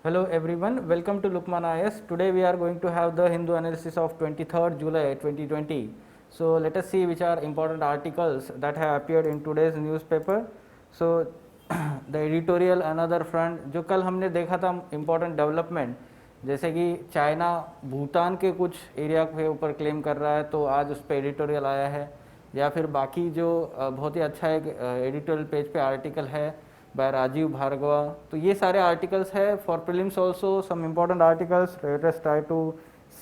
Hello everyone, welcome to Lukman IS. Today we are going to have the Hindu analysis of 23rd July 2020. So let us see which are important articles that have appeared in today's newspaper. So the editorial another front, जो कल हमने देखा था important development, जैसे कि China Bhutan के कुछ area के ऊपर क्लेम कर रहा है, तो आज उस पर एडिटोरियल आया है, या फिर बाकी जो बहुत ही अच्छा एक एडिटोरियल पेज पे आर्टिकल है बाय राजीव भार्गवा. तो ये सारे आर्टिकल्स है for prelims also some important articles. Let us try to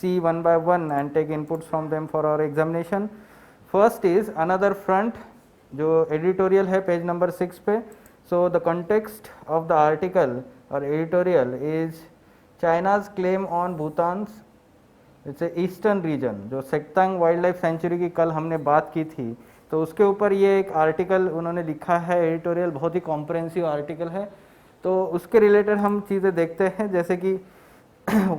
see one by one and take inputs from them for our examination. First is another front, जो editorial है page number 6 पे. So the context of the article और editorial is China's claim on Bhutan's eastern region. जो Sakteng wild life century की कल हमने बात की थी, तो उसके ऊपर ये एक आर्टिकल उन्होंने लिखा है. एडिटोरियल बहुत ही कॉम्प्रहेंसिव आर्टिकल है, तो उसके रिलेटेड हम चीज़ें देखते हैं. जैसे कि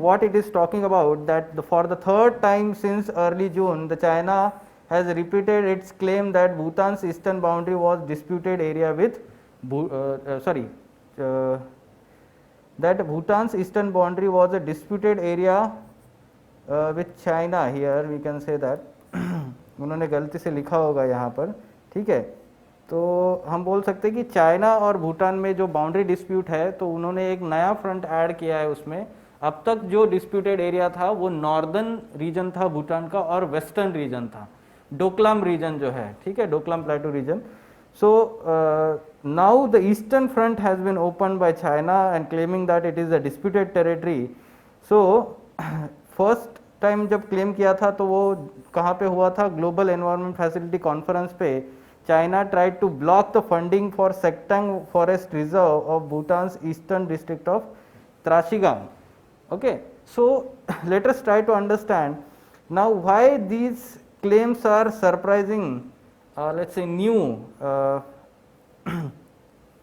what it is talking about that for the third time since early June, the China has repeated its claim that Bhutan's eastern boundary was disputed area with that Bhutan's eastern boundary was a disputed area with China. Here we can say that उन्होंने गलती से लिखा होगा यहाँ पर, ठीक है. तो हम बोल सकते हैं कि चाइना और भूटान में जो बाउंड्री डिस्प्यूट है, तो उन्होंने एक नया फ्रंट ऐड किया है उसमें. अब तक जो डिस्प्यूटेड एरिया था वो नॉर्दर्न रीजन था भूटान का और वेस्टर्न रीजन था, डोकलाम रीजन जो है, ठीक है, Doklam plateau region. So now the eastern front has been open by China and claiming that it is a disputed territory. So first time जब क्लेम किया था तो वो कहाँ पे हुआ था? ग्लोबल एनवायरनमेंट फैसिलिटी कॉन्फ्रेंस पे. China tried to block the funding for Sakteng forest reserve of Bhutan's eastern district of Trashigang. Okay, so let us try to understand now why these claims are surprising, let's say new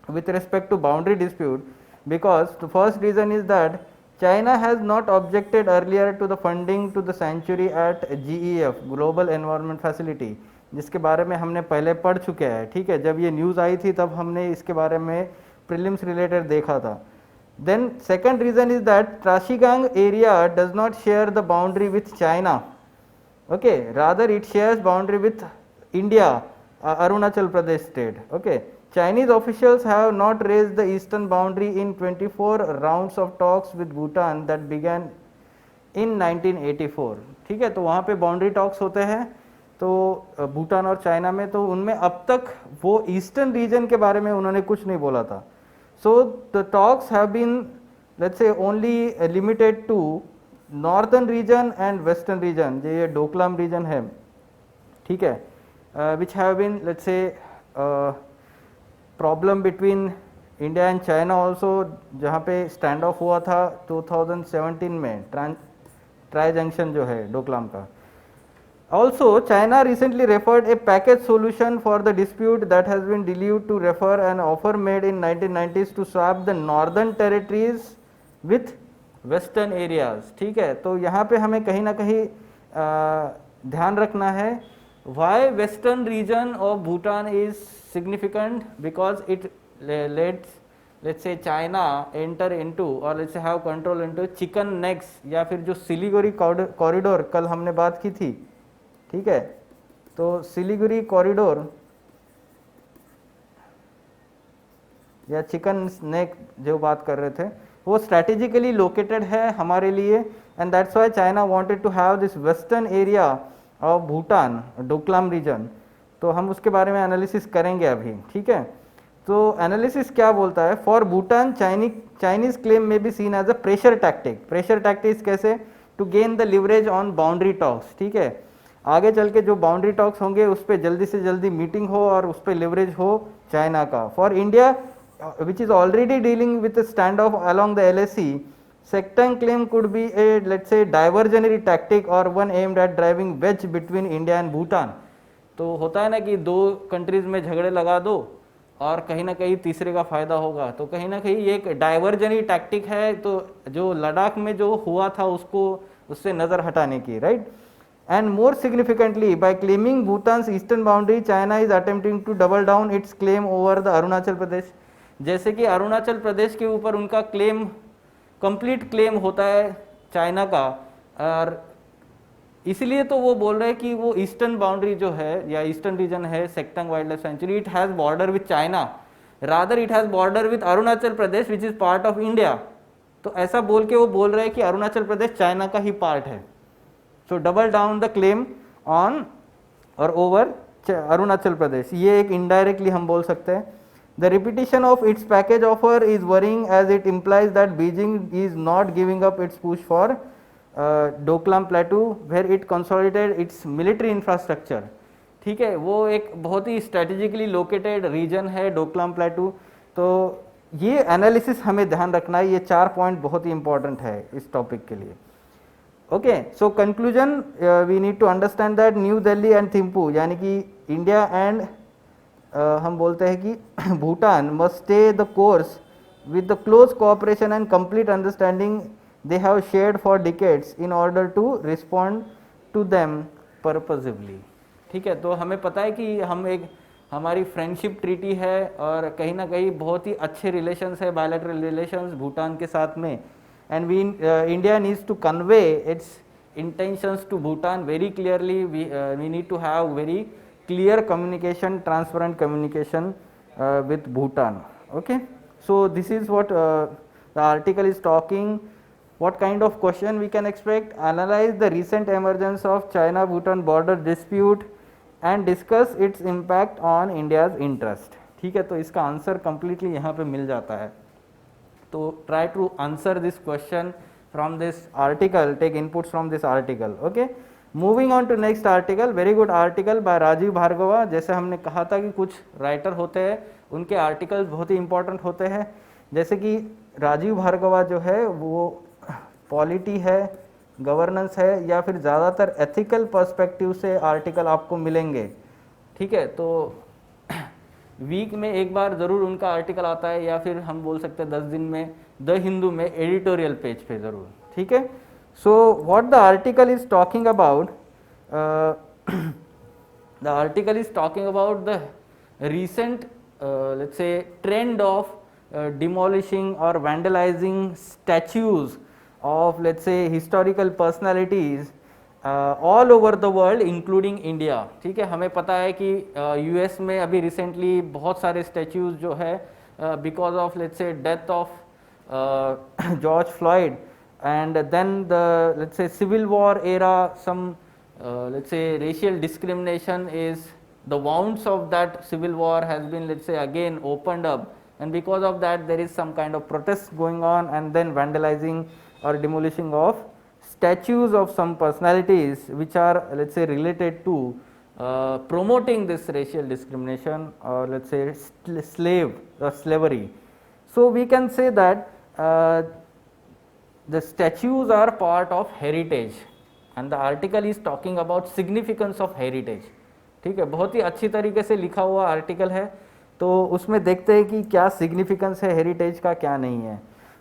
with respect to boundary dispute, because the first reason is that China has not objected earlier to the funding to the sanctuary at GEF, Global Environment Facility, जिसके बारे में हमने पहले पढ़ चुके हैं, ठीक है. जब ये न्यूज़ आई थी तब हमने इसके बारे में प्रीलिम्स रिलेटेड देखा था. Then second reason is that Trashigang area does not share the boundary with China. Okay, rather it shares boundary with India, Arunachal Pradesh state. Okay, Chinese officials have not raised the eastern boundary in 24 rounds of talks with Bhutan that began in 1984. ठीक है, तो वहाँ पे boundary talks होते हैं तो भूटान और China में, तो उनमें अब तक वो ईस्टर्न रीजन के बारे में उन्होंने कुछ नहीं बोला था. So the talks have been, let's say, only limited to northern region and western region. ये डोकलाम region है, ठीक है, which have been, let's say, problem between India and China also, जहाँ पे स्टैंड ऑफ हुआ था 2017 में ट्राई जंक्शन जो है डोकलाम का. Also, China recently referred a package solution for the dispute that has been delayed to refer an offer made in 1990s to swap the northern territories with western areas. ठीक है, तो यहाँ पे हमें कहीं ना कहीं ध्यान रखना है. Why western region of Bhutan is significant? Because it lets, let's say, China enter into or let's say have control into chicken necks, या फिर जो सिलीगुड़ी कॉरिडोर कल हमने बात की थी, ठीक है. तो सिलीगुड़ी कॉरिडोर या चिकन स्नैक जो बात कर रहे थे, वो स्ट्रैटेजिकली लोकेटेड है हमारे लिए, and that's why China wanted to have this western area of Bhutan, Doklam region. तो हम उसके बारे में एनालिसिस करेंगे अभी, ठीक है. तो एनालिसिस क्या बोलता है? फॉर भूटान चाइनीज क्लेम में be seen as a pressure tactic. Pressure tactics कैसे? To gain the leverage on boundary talks, ठीक है. आगे चल के जो बाउंड्री टॉक्स होंगे उस पर जल्दी से जल्दी मीटिंग हो और उस पर लिवरेज हो चाइना का. For India which is already dealing with stand off along the LAC, Sakteng claim could be a, let's say, diversionary tactic और one aimed at driving wedge between India and Bhutan. तो होता है ना कि दो कंट्रीज में झगड़े लगा दो और कहीं ना कहीं तीसरे का फायदा होगा, तो कहीं ना कहीं ये एक डाइवर्जनरी टैक्टिक है. तो जो लद्दाख में जो हुआ था उसको उससे नज़र हटाने की, right. And more significantly, by claiming Bhutan's eastern boundary, China is attempting to double down its claim over the Arunachal Pradesh. जैसे कि अरुणाचल प्रदेश के ऊपर उनका क्लेम कंप्लीट क्लेम होता है चाइना का, और इसलिए तो वो बोल रहे हैं कि वो ईस्टर्न बाउंड्री जो है या ईस्टर्न रीजन है Sakteng wild life sanctuary, it has border with China, rather it has border with Arunachal Pradesh which is part of India. तो ऐसा बोल के वो बोल रहे हैं कि अरुणाचल प्रदेश चाइना का ही पार्ट है। So double down the claim on और ओवर अरुणाचल प्रदेश, ये एक इनडायरेक्टली हम बोल सकते हैं। The repetition of its package offer is worrying as it implies that Beijing is not giving up its push for Doklam plateau where it consolidated its military infrastructure. ठीक है, वो एक बहुत ही स्ट्रेटेजिकली लोकेटेड रीजन है डोकलाम प्लेटू। तो ये एनालिसिस हमें ध्यान रखना है, ये 4 पॉइंट बहुत ही इंपॉर्टेंट है इस टॉपिक के लिए। Okay, so conclusion, we need to understand that New Delhi and Thimphu यानी कि इंडिया एंड हम बोलते हैं कि Bhutan must stay the course with the close cooperation and complete understanding they have shared for decades in order to respond to them purposively। ठीक है, तो हमें पता है कि हमारी फ्रेंडशिप ट्रीटी है और कहीं ना कहीं बहुत ही अच्छे रिलेशंस है, बायलैटरल रिलेशंस भूटान के साथ में, and we India needs to convey its intentions to Bhutan very clearly. We need to have very clear communication, transparent communication with Bhutan। Okay, so this is what the article is talking। What kind of question we can expect? Analyze the recent emergence of China-Bhutan border dispute and discuss its impact on India's interest। ठीक है, तो इसका answer completely यहाँ पे मिल जाता है। तो try to answer this question from this article, take inputs from this article। Okay, moving on to next article, very good article by Rajiv Bhargava. जैसे हमने कहा था कि कुछ राइटर होते हैं उनके आर्टिकल्स बहुत ही इंपॉर्टेंट होते हैं, जैसे कि राजीव भार्गवा जो है वो पॉलिटी है, गवर्नेंस है, या फिर ज़्यादातर एथिकल पर्सपेक्टिव से आर्टिकल आपको मिलेंगे। ठीक है, तो वीक में एक बार ज़रूर उनका आर्टिकल आता है, या फिर हम बोल सकते हैं 10 दिन में द हिंदू में एडिटोरियल पेज पे ज़रूर। ठीक है, so what the article is talking about, the article is talking about the recent let's say trend of demolishing or vandalizing statues of let's say historical personalities all over the world including India। ठीक है, हमें पता है कि US में अभी recently बहुत सारे स्टैच्यूज जो है because of let's say death of George Floyd and then the let's say civil war era some let's say racial discrimination is the wounds of that civil war has been let's say again opened up, and because of that there is some kind of protest going on and then vandalizing or demolishing of statues of some personalities which are let's say related to promoting this racial discrimination or let's say slavery। So we can say that the statues are part of heritage and the article is talking about significance of heritage। ठीक है, बहुत ही अच्छी तरीके से लिखा हुआ article है, तो उसमें देखते हैं कि क्या सिग्निफिकेंस है हेरिटेज का, क्या नहीं है।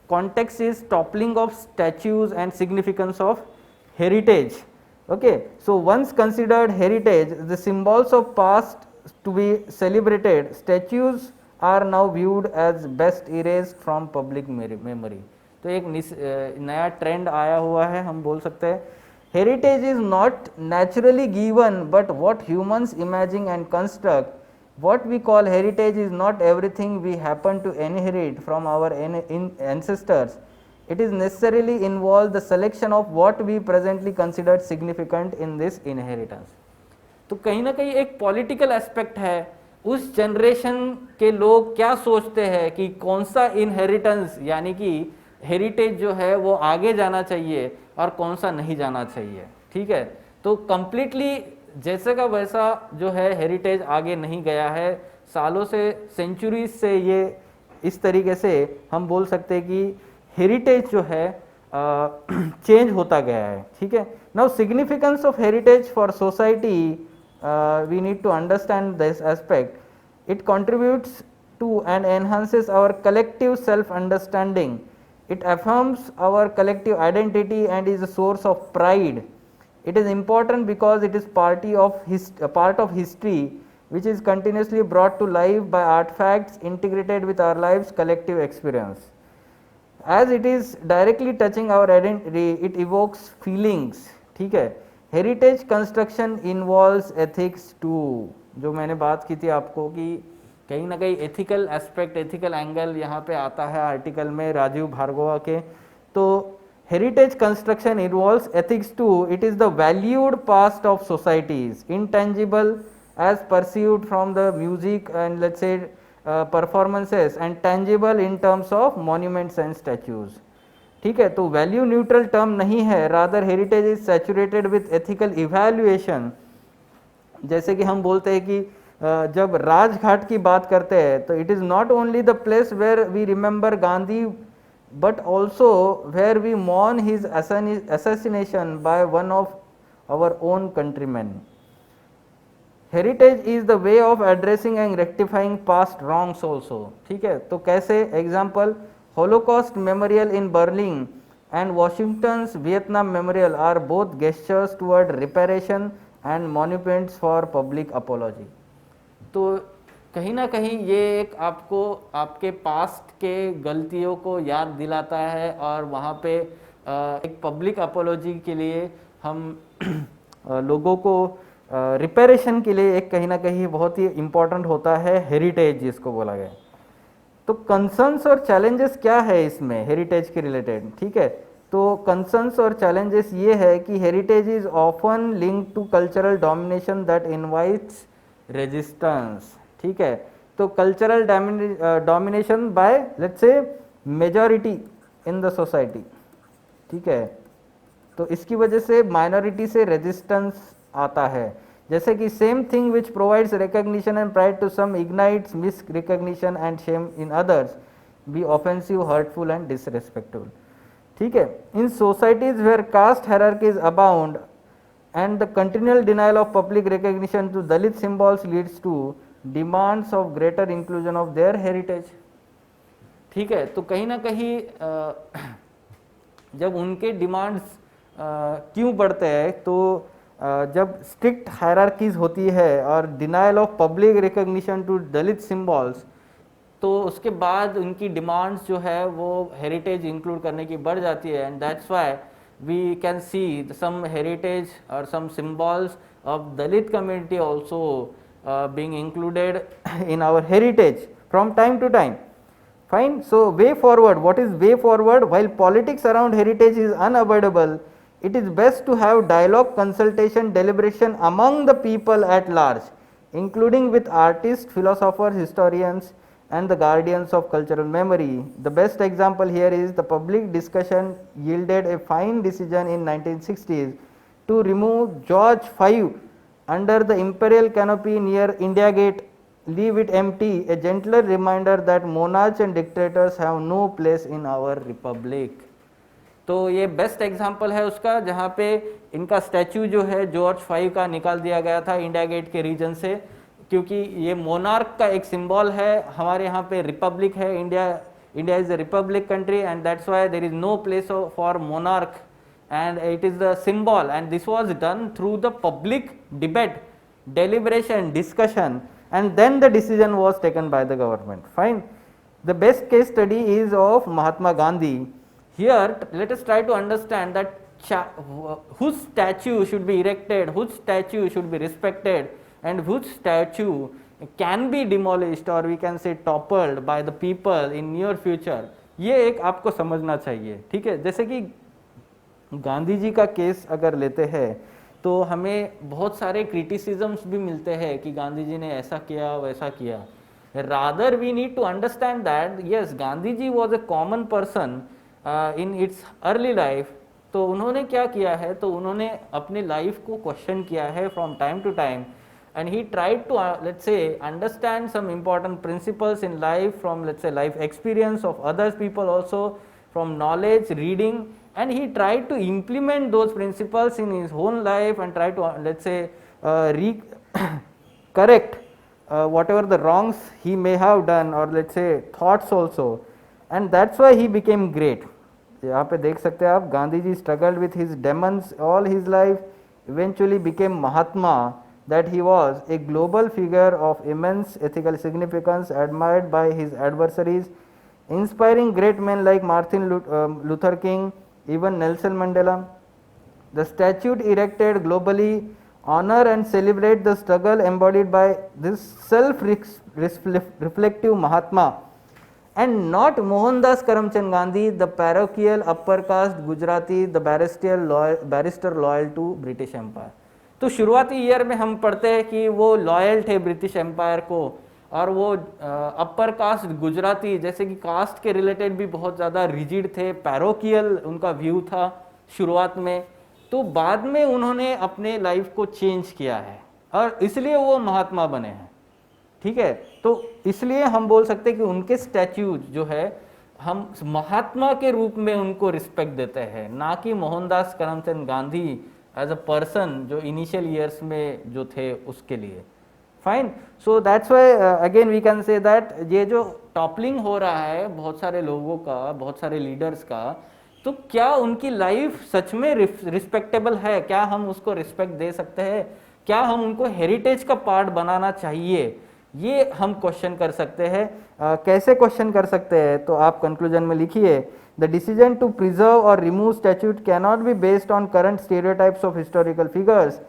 Context is toppling of statues and significance of heritage. Okay, so once considered heritage the symbols of past to be celebrated, statues are now viewed as best erased from public memory. तो एक नया trend आया हुआ है, हम बोल सकते हैं। Heritage is not naturally given but what humans imagine and construct। What we call heritage is not everything we happen to inherit from our ancestors। It is necessarily involve the selection of what we presently consider significant in this inheritance। तो कहीं ना कहीं एक political aspect है, उस generation के लोग क्या सोचते हैं कि कौन सा इनहेरिटेंस यानी कि हेरिटेज जो है वो आगे जाना चाहिए और कौन सा नहीं जाना चाहिए। ठीक है, तो कम्प्लीटली जैसे का वैसा जो है हेरिटेज आगे नहीं गया है, सालों से सेंचुरीज से ये इस तरीके से हम बोल सकते हैं कि हेरिटेज जो है चेंज होता गया है। ठीक है, now significance of heritage for society, we need to understand this aspect. It contributes to and enhances our collective self understanding. It affirms our collective identity and is a source of pride। It is important because it is part of history which is continuously brought to life by artifacts integrated with our lives collective experience। as it is directly touching our identity, it evokes feelings. ठीक है, heritage construction involves ethics too, जो मैंने बात की थी आपको कि कहीं ना कहीं एथिकल एस्पेक्ट, एथिकल एंगल यहाँ पे आता है आर्टिकल में राजीव भार्गवा के. तो heritage construction involves ethics too, it is the valued past of societies, intangible as perceived from the music and let's say performances, and tangible in terms of monuments and statues. ठीक है, तो value neutral term नहीं है, rather heritage is saturated with ethical evaluation. जैसे कि हम बोलते हैं कि जब राजघाट की बात करते हैं तो it is not only the place where we remember Gandhi but also where we mourn his assassination by one of our own countrymen. Heritage is the way of addressing and rectifying past wrongs also. ठीक है, तो कैसे? Example, Holocaust Memorial in Berlin and Washington's Vietnam Memorial are both gestures toward reparation and monuments for public apology. तो कहीं ना कहीं ये एक आपको आपके पास्ट के गलतियों को याद दिलाता है, और वहाँ पे एक पब्लिक अपोलॉजी के लिए हम लोगों को रिपेरेशन के लिए एक कहीं ना कहीं बहुत ही इम्पोर्टेंट होता है हेरिटेज जिसको बोला गया. तो कंसर्न्स और चैलेंजेस क्या है इसमें हेरिटेज के रिलेटेड? ठीक है, तो कंसर्न्स और चैलेंजेस ये है कि heritage is often linked to cultural domination that invites resistance. ठीक है, तो cultural domination by let's say majority in the society. ठीक है, तो इसकी वजह से माइनॉरिटी से रेजिस्टेंस आता है. जैसे कि same thing which provides recognition and pride to some ignites misrecognition and shame in others, be offensive, hurtful and disrespectful. ठीक है, in societies where caste hierarchies abound and the continual denial of public recognition to Dalit symbols leads to demands of greater inclusion of their heritage. ठीक है, तो कहीं ना कहीं जब उनके डिमांड्स क्यों बढ़ते हैं, तो जब स्ट्रिक्ट हायरार्कीज होती है और denial of public recognition to Dalit symbols, तो उसके बाद उनकी डिमांड्स जो है वो हेरिटेज इंक्लूड करने की बढ़ जाती है. And that's why we can see some heritage or some symbols of Dalit community also being included in our heritage from time to time. Fine. So way forward, what is way forward? While politics around heritage is unavoidable, it is best to have dialogue, consultation, deliberation among the people at large, including with artists, philosophers, historians and the guardians of cultural memory. The best example here is the public discussion yielded a fine decision in 1960s to remove George V under the imperial canopy near India Gate, leave it empty, a gentler reminder that monarchs and dictators have no place in our republic. तो ये best example है उसका, जहाँ पे इनका statue जो है George V का निकाल दिया गया था इंडिया गेट के रीजन से, क्योंकि ये मोनार्क का एक सिंबल है. हमारे यहाँ पे रिपब्लिक है, India is a republic country, and that's why there is no place for monarch, and it is the symbol. And this was done through the public debate, deliberation, discussion, and then the decision was taken by the government. Fine. The best case study is of Mahatma Gandhi. Here let us try to understand that whose statue should be erected, whose statue should be respected, and whose statue can be demolished or we can say toppled by the people in near future. ये एक आपको समझना चाहिए. ठीक है, जैसे कि गांधी जी का केस अगर लेते हैं तो हमें बहुत सारे क्रिटिसिज्म्स भी मिलते हैं कि गांधी जी ने ऐसा किया वैसा किया. Rather we need to understand that yes, Gandhi ji was a common person in its early life. तो उन्होंने क्या किया है, तो उन्होंने अपने लाइफ को क्वेश्चन किया है from time to time, and he tried to let's say understand some important principles in life from let's say life experience of other people, also from knowledge, reading, and he tried to implement those principles in his own life and try to let's say correct whatever the wrongs he may have done or let's say thoughts also, and that's why he became great. यहाँ पे देख सकते हैं आप, Gandhi ji struggled with his demons all his life, eventually became Mahatma, that he was a global figure of immense ethical significance, admired by his adversaries, inspiring great men like Martin Luther King, even Nelson Mandela. The statute erected globally honor and celebrate the struggle embodied by this self-reflective Mahatma, and not Mohandas Karamchand Gandhi, the parochial upper caste Gujarati, the barrister loyal to British Empire. तो शुरुआती year में हम पढ़ते हैं कि वो loyal थे British empire को, और वो अपर कास्ट गुजराती जैसे कि कास्ट के रिलेटेड भी बहुत ज़्यादा रिजिड थे, पैरोकियल उनका व्यू था शुरुआत में। तो बाद में उन्होंने अपने लाइफ को चेंज किया है और इसलिए वो महात्मा बने हैं। ठीक है, तो इसलिए हम बोल सकते हैं कि उनके स्टैच्यूज जो है हम महात्मा के रूप में उनको रिस्पेक्ट देते हैं, ना कि Mohandas Karamchand Gandhi as a person जो इनिशियल ईयर्स में जो थे उसके लिए। Fine, so that's why again we can say that ये जो टॉपलिंग हो रहा है बहुत सारे लोगों का, बहुत सारे लीडर्स का, तो क्या उनकी लाइफ सच में रिस्पेक्टेबल है? क्या हम उसको रिस्पेक्ट दे सकते हैं? क्या हम उनको हेरिटेज का पार्ट बनाना चाहिए? ये हम क्वेश्चन कर सकते हैं। कैसे क्वेश्चन कर सकते हैं? तो आप कंक्लूजन में लिखिए, द डिसीजन टू प्रिजर्व और remove statute cannot be based on current stereotypes of historical figures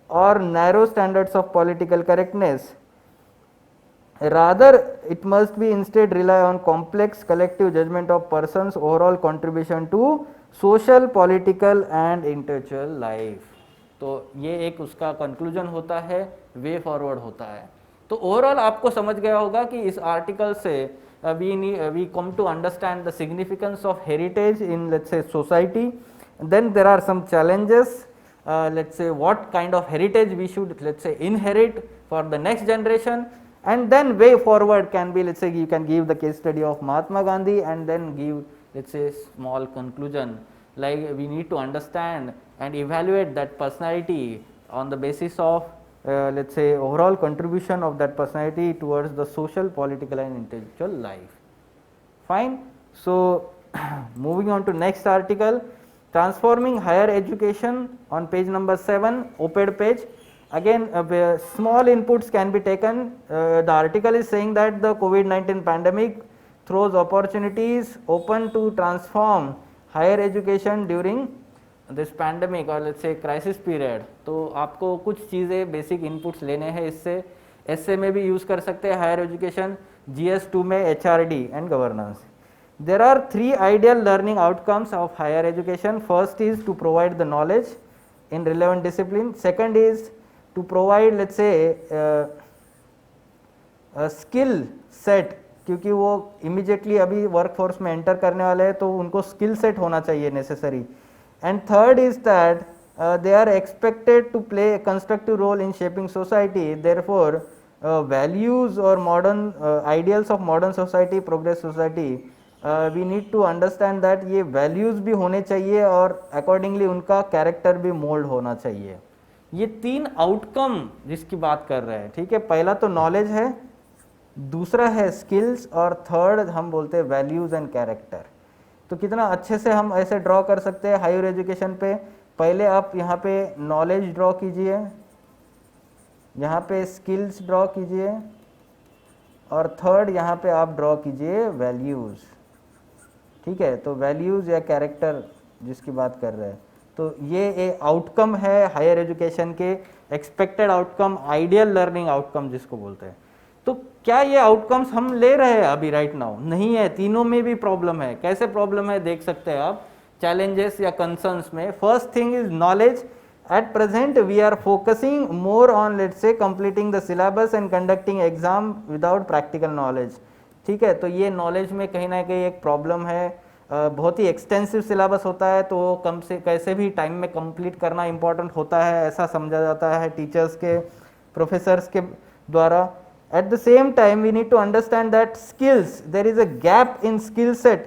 or narrow standards of political correctness. Rather, it must be instead rely on complex collective judgment of persons' overall contribution to social, political and intellectual life. तो ये एक उसका conclusion होता है, way forward होता है। तो overall आपको समझ गया होगा कि इस आर्टिकल से we come to understand the significance of heritage in, let's say, society. Then there are some challenges. Let's say what kind of heritage we should, let's say, inherit for the next generation, and then way forward can be, let's say, you can give the case study of Mahatma Gandhi and then give, let's say, small conclusion like we need to understand and evaluate that personality on the basis of let's say overall contribution of that personality towards the social, political and intellectual life. Fine, so moving on to next article, transforming higher education, on page number 7, op-ed page. Again small inputs can be taken. The article is saying that the COVID-19 pandemic throws opportunities open to transform higher education during this pandemic और let's से crisis period. तो आपको कुछ चीज़ें basic inputs लेने हैं इससे। S A में भी यूज़ कर सकते हैं हायर एजुकेशन, GS2 में HRD and governance. There are 3 ideal learning outcomes of higher education. First is to provide the knowledge in relevant discipline, second is to provide let's say skill set, क्योंकि वो immediately अभी workforce में enter करने वाले हैं तो उनको skill set होना चाहिए necessary. And third is that they are expected to play a constructive role in shaping society. Therefore, values or modern ideals of modern society, progress society, we need to understand that ये values भी होने चाहिए और accordingly उनका character भी mold होना चाहिए। ये 3 outcome जिसकी बात कर रहे हैं, ठीक है। पहला तो knowledge है, दूसरा है skills और थर्ड हम बोलते हैं values and character। तो कितना अच्छे से हम ऐसे ड्रॉ कर सकते हैं हायर एजुकेशन पे। पहले आप यहाँ पे नॉलेज ड्रॉ कीजिए, यहाँ पे स्किल्स ड्रॉ कीजिए और थर्ड यहाँ पे आप ड्रॉ कीजिए वैल्यूज़, ठीक है। तो वैल्यूज़ या कैरेक्टर जिसकी बात कर रहे हैं, तो ये एक आउटकम है हायर एजुकेशन के, expected outcome, ideal learning outcome जिसको बोलते हैं। तो क्या ये आउटकम्स हम ले रहे हैं अभी राइट नाउ? नहीं है, तीनों में भी प्रॉब्लम है। कैसे प्रॉब्लम है देख सकते हैं आप चैलेंजेस या कंसर्न्स में। First thing is knowledge. At present we are focusing more on let's say completing the syllabus and conducting exam without practical knowledge, ठीक है। तो ये नॉलेज में कहीं ना कहीं एक प्रॉब्लम है। बहुत ही एक्सटेंसिव सिलेबस होता है तो कम से कैसे भी टाइम में कंप्लीट करना इंपॉर्टेंट होता है, ऐसा समझा जाता है टीचर्स के, प्रोफेसर्स के द्वारा। At the same time, we need to understand that skills, there is a gap in skill set,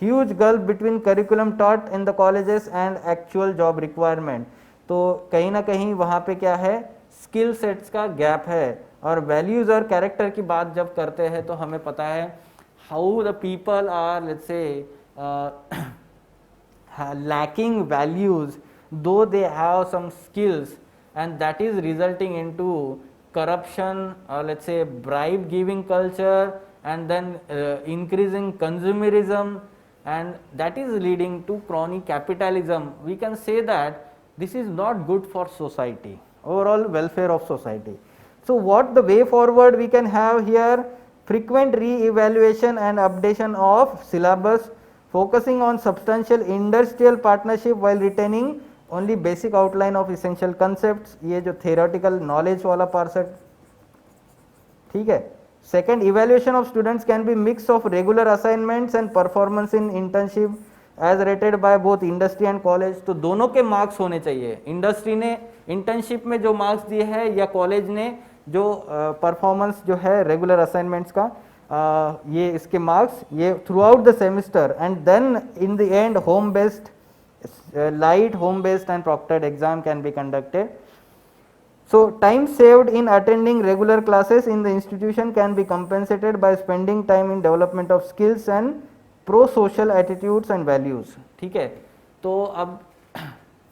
huge gulf between curriculum taught in the colleges and actual job requirement. तो कहीं ना कहीं वहाँ पे क्या है, स्किल सेट्स का gap है। और वैल्यूज़ और कैरेक्टर की बात जब करते हैं तो हमें पता है how the people are let's say lacking values though they have some skills, and that is resulting into corruption, let's say bribe giving culture and then increasing consumerism, and that is leading to crony capitalism. We can say that this is not good for society, overall welfare of society. So what the way forward we can have here? Frequent re-evaluation and updation of syllabus, focusing on substantial industrial partnership while retaining only basic outline of essential concepts. ये जो theoretical knowledge वाला part है, ठीक है. Second, evaluation of students can be mix of regular assignments and performance in internship as rated by both industry and college. तो दोनों के marks होने चाहिए. इंडस्ट्री ने इंटर्नशिप में जो मार्क्स दिए हैं या कॉलेज ने जो परफॉर्मेंस जो है रेगुलर असाइनमेंट्स का, ये इसके मार्क्स ये throughout the semester, and then in the end home based light home based and proctored exam can be conducted. So time saved in attending regular classes in the institution can be compensated by spending time in development of skills and pro social attitudes and values. ठीक है, तो अब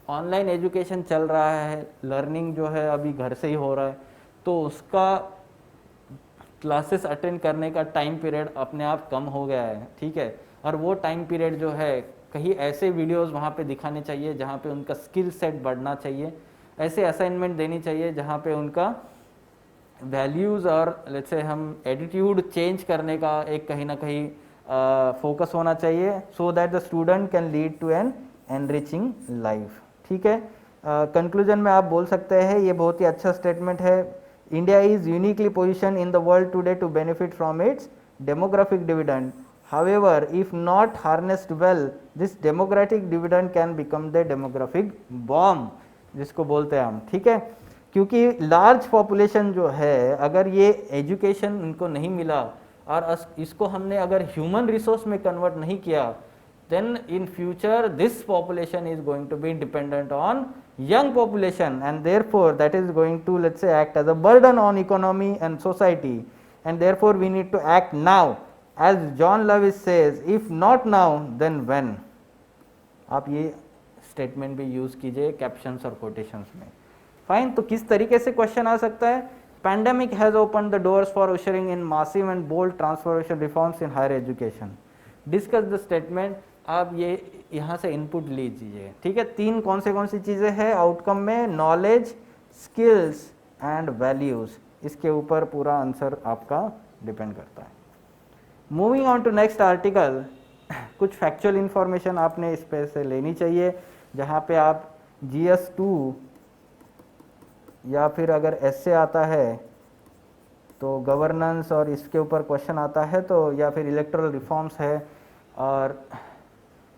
online education चल रहा है, learning जो है अभी घर से ही हो रहा है, तो उसका क्लासेस अटेंड करने का टाइम पीरियड अपने आप कम हो गया है. ठीक है, और वो टाइम पीरियड जो है कहीं ऐसे वीडियोस वहाँ पे दिखाने चाहिए जहाँ पे उनका स्किल सेट बढ़ना चाहिए, ऐसे असाइनमेंट देनी चाहिए जहाँ पे उनका वैल्यूज़ और लेट्स से हम एटीट्यूड चेंज करने का एक कहीं ना कहीं फोकस होना चाहिए, so that the student can lead to an enriching life. ठीक है, कंक्लूजन में आप बोल सकते हैं, ये बहुत ही अच्छा स्टेटमेंट है. India is uniquely position in the world today to benefit from its demographic dividend. However, if not harnessed well, this demographic dividend can become the demographic bomb, जिसको बोलते हैं हम. ठीक है, क्योंकि लार्ज पॉपुलेशन जो है, अगर ये एजुकेशन उनको नहीं मिला और इसको हमने अगर ह्यूमन रिसोर्स में कन्वर्ट नहीं किया, then in future this population is going to be dependent on young population, and therefore that is going to, let's say, act as a burden on economy and society, and therefore we need to act now. As John Lewis says, if not now then when. आप ये statement भी use कीजिए captions और quotations में. Fine, तो किस तरीके से क्वेश्चन आ सकता है? Pandemic has open the doors for ushering in massive and bold transformation reforms in higher education. Discuss the statement. आप ये यहाँ से इनपुट लीजिए. ठीक है, तीन कौन सी चीज़ें हैं आउटकम में? Knowledge, skills and values. इसके ऊपर पूरा आंसर आपका डिपेंड करता है. Moving on to next article, कुछ फैक्चुअल इंफॉर्मेशन आपने इस पे से लेनी चाहिए, जहाँ पे आप GS2 या फिर अगर ऐसे आता है तो गवर्नेंस और इसके ऊपर क्वेश्चन आता है, तो या फिर इलेक्टोरल रिफॉर्म्स है और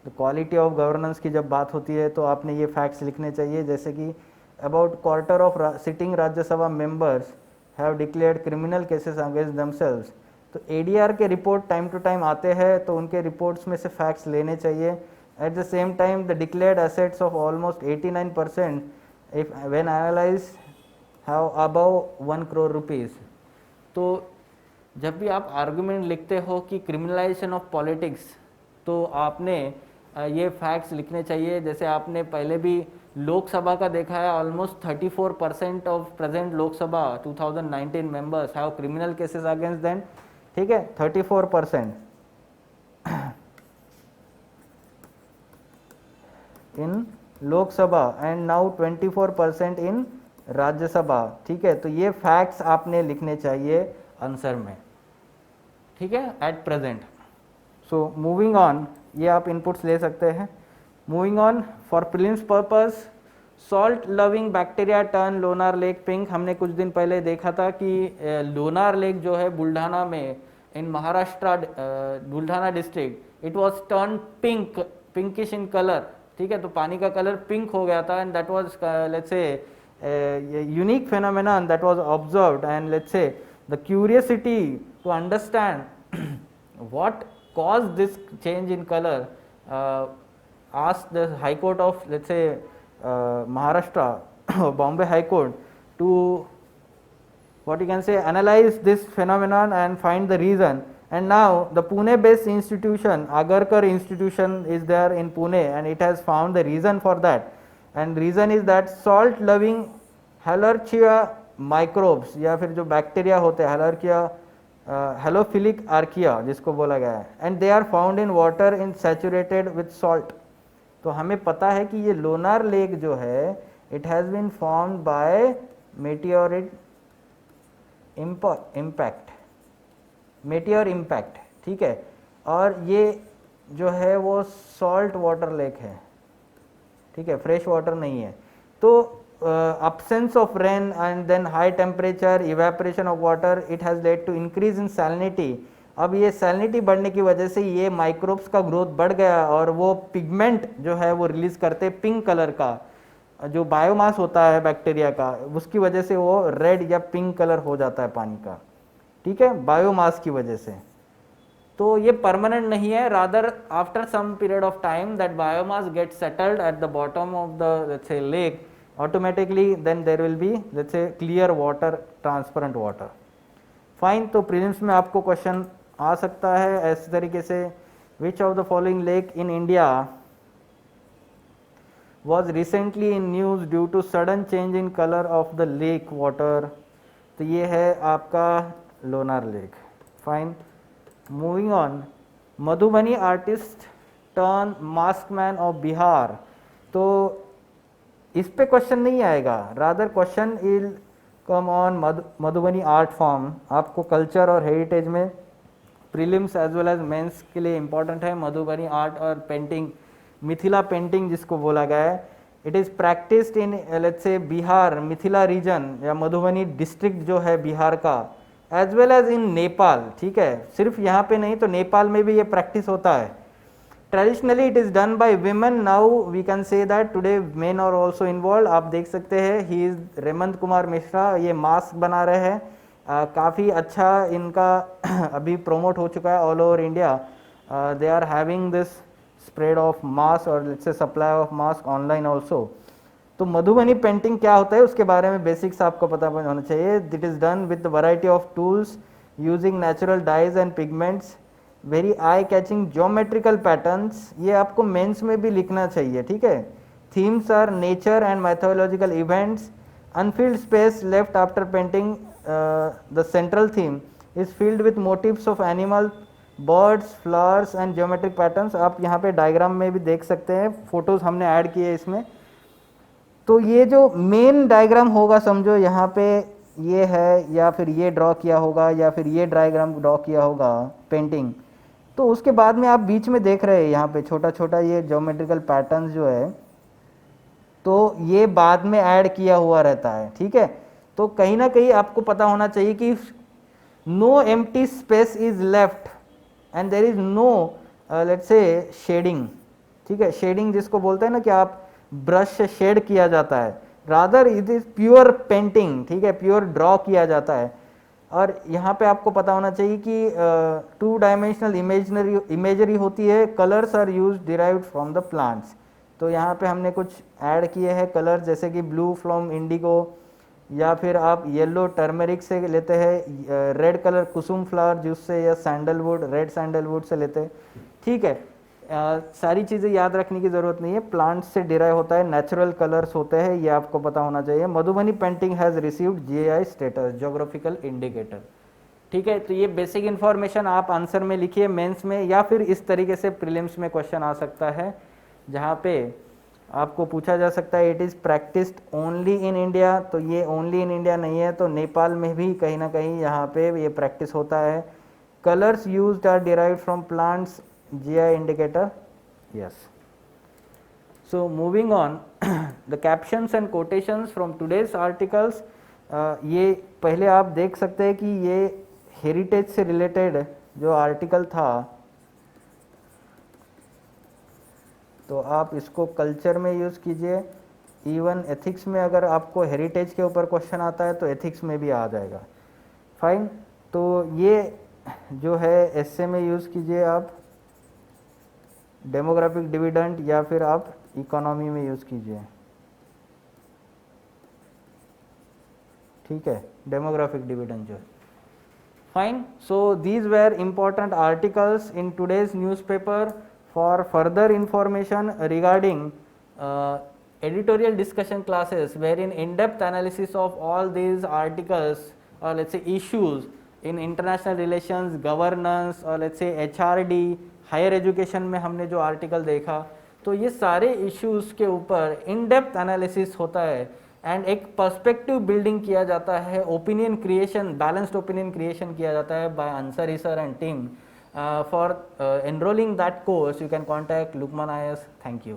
क्वालिटी ऑफ गवर्नेंस की जब बात होती है तो आपने ये फैक्ट्स लिखने चाहिए, जैसे कि about quarter of sitting Rajya Sabha members have declared criminal cases against themselves. तो ADR के रिपोर्ट टाइम टू टाइम आते हैं, तो उनके रिपोर्ट्स में से फैक्ट्स लेने चाहिए. At the same time the declared assets of almost 89% if when analyse have above 1 crore rupees. तो जब भी आप आर्गुमेंट लिखते हो कि क्रिमिनलाइजेशन ऑफ पॉलिटिक्स, तो आपने ये फैक्ट्स लिखने चाहिए. जैसे आपने पहले भी लोकसभा का देखा है, almost 34% of present Lok Sabha 2019 members have criminal cases against them. ठीक है, 34% इन लोकसभा एंड नाउ 24% इन राज्यसभा. ठीक है, तो ये फैक्ट्स आपने लिखने चाहिए आंसर में. ठीक है, at present. So moving on, ये आप इनपुट्स ले सकते हैं. Moving on, for prelims purpose, salt loving bacteria turn Lonar lake pink. हमने कुछ दिन पहले देखा था कि लोनार लेक जो है बुल्ढाना में, in Maharashtra Buldhana district, it was turn pink, pinkish in colour. ठीक है, तो पानी का कलर पिंक हो गया था, and that was let's say unique phenomenon that was observed, and let's say the curiosity to understand what caused this change in color asked the High Court of, let's say, Maharashtra Bombay High Court to, what you can say, analyze this phenomenon and find the reason. And now the Pune based institution, Agarkar institution, is there in Pune, and it has found the reason for that. And reason is that salt loving Halarchia microbes, या फिर जो bacteria होते हैं Halarchia हेलोफिलिक archaea जिसको बोला गया है, and they are found in water in saturated with salt. तो हमें पता है कि ये लोनार लेक जो है it has been formed by meteorite impact, meteor impact, ठीक है। और ये जो है वो सॉल्ट वाटर लेक है, ठीक है, फ्रेश वाटर नहीं है। तो absence of rain and then high temperature, evaporation of water, it has led to increase in salinity। अब ये salinity बढ़ने की वजह से ये माइक्रोब्स का ग्रोथ बढ़ गया और वो पिगमेंट जो है वो रिलीज करते पिंक कलर का, जो बायोमास होता है बैक्टीरिया का, उसकी वजह से वो रेड या पिंक कलर हो जाता है पानी का, ठीक है, बायोमास की वजह से। तो ये परमानेंट नहीं है, rather after some period of time that biomass get settled at the bottom of the let's say lake, automatically then there will be let's say clear water, transparent water. Fine. तो prelims में आपको question आ सकता है ऐसे तरीके से, which of the following lake in India was recently in news due to sudden change in color of the lake water। तो ये है आपका Lonar lake. Fine. Moving on, Madhubani artist turn mask man of Bihar. तो इस पे क्वेश्चन नहीं आएगा, rather question will come on Madhubani art form. आपको कल्चर और हेरिटेज में prelims as well as mains के लिए इंपॉर्टेंट है मधुबनी आर्ट और पेंटिंग, मिथिला पेंटिंग जिसको बोला गया है। It is practised in let's say Bihar, Mithila reason या मधुबनी डिस्ट्रिक्ट जो है बिहार का, as well as in Nepal, ठीक है। सिर्फ यहाँ पे नहीं तो नेपाल में भी ये प्रैक्टिस होता है। Traditionally it is done by women, now we can say that today men are also involve. आप देख सकते हैं ही इज़ रेमंत कुमार मिश्रा, ये मास्क बना रहे हैं, काफ़ी अच्छा इनका अभी प्रोमोट हो चुका है all over India. They are having this spread of mask और let's say supply of mask online also. तो मधुबनी पेंटिंग क्या होता है उसके बारे में बेसिक्स आपको पता होना चाहिए। It is done with variety of tools using natural dyes and pigments, very eye catching geometrical patterns. ये आपको मेंस में भी लिखना चाहिए, ठीक है। Themes are nature and mythological events, unfilled space left after painting the central theme is filled with motifs of animal, birds, flowers and geometric patterns. आप यहाँ पे डायग्राम में भी देख सकते हैं, फोटोज हमने ऐड किए इसमें। तो ये जो मेन डायग्राम होगा समझो यहाँ पे ये है, या फिर ये ड्रॉ किया होगा, या फिर ये डायग्राम ड्रॉ किया होगा पेंटिंग। तो उसके बाद में आप बीच में देख रहे हैं यहाँ पे छोटा छोटा ये ज्योमेट्रिकल पैटर्न्स जो है, तो ये बाद में ऐड किया हुआ रहता है, ठीक है। तो कहीं ना कहीं आपको पता होना चाहिए कि no empty space is left and there is no let's say shading, ठीक है। शेडिंग जिसको बोलते हैं ना कि आप ब्रश से शेड किया जाता है, rather it is pure painting, ठीक है, प्योर ड्रॉ किया जाता है। और यहाँ पे आपको पता होना चाहिए कि 2 डायमेंशनल इमेजरी होती है, colours are use derived from the plants. तो यहाँ पे हमने कुछ ऐड किए हैं कलर, जैसे कि ब्लू फ्रॉम इंडिगो, या फिर आप येलो टर्मरिक से लेते हैं, रेड कलर कुसुम फ्लावर जूस से, या सैंडलवुड, रेड सैंडलवुड से लेते हैं, ठीक है। सारी चीज़ें याद रखने की ज़रूरत नहीं है, प्लांट्स से डिराइव होता है, नेचुरल कलर्स होते हैं, ये आपको पता होना चाहिए। Madhubani painting has received GI status, geographical indicator, ठीक है। तो ये बेसिक इन्फॉर्मेशन आप आंसर में लिखिए मेंस में, या फिर इस तरीके से प्रीलिम्स में क्वेश्चन आ सकता है जहाँ पे आपको पूछा जा सकता है it is practised only in India. तो ये ओनली इन इंडिया नहीं है, तो नेपाल में भी कहीं ना कहीं यहाँ पे ये प्रैक्टिस होता है। Colours used are derived from plants, GI indicator, yes. So moving on, the captions and quotations from today's articles, ये पहले आप देख सकते हैं कि ये हेरिटेज से रिलेटेड जो आर्टिकल था, तो आप इसको कल्चर में यूज़ कीजिए। इवन एथिक्स में अगर आपको हेरिटेज के ऊपर क्वेश्चन आता है तो एथिक्स में भी आ जाएगा। फाइन। तो ये जो है एस्से में यूज़ कीजिए आप, डेमोग्राफिक डिविडेंड, या फिर आप इकोनॉमी में यूज़ कीजिए, ठीक है, डेमोग्राफिक डिविडेंड जो है। Fine. So these were important articles in today's newspaper. For further information regarding editorial discussion classes wherein in-depth analysis of all these articles or let's say issues in international relations, governance और let's say HRD, higher education में हमने जो article देखा, तो ये सारे issues के ऊपर इन डेप्थ एनालिसिस होता है एंड एक पर्सपेक्टिव बिल्डिंग किया जाता है, opinion creation, balanced opinion creation किया जाता है by Ansari sir and team. For enrolling that course, you can contact Lukman IAS. Thank you.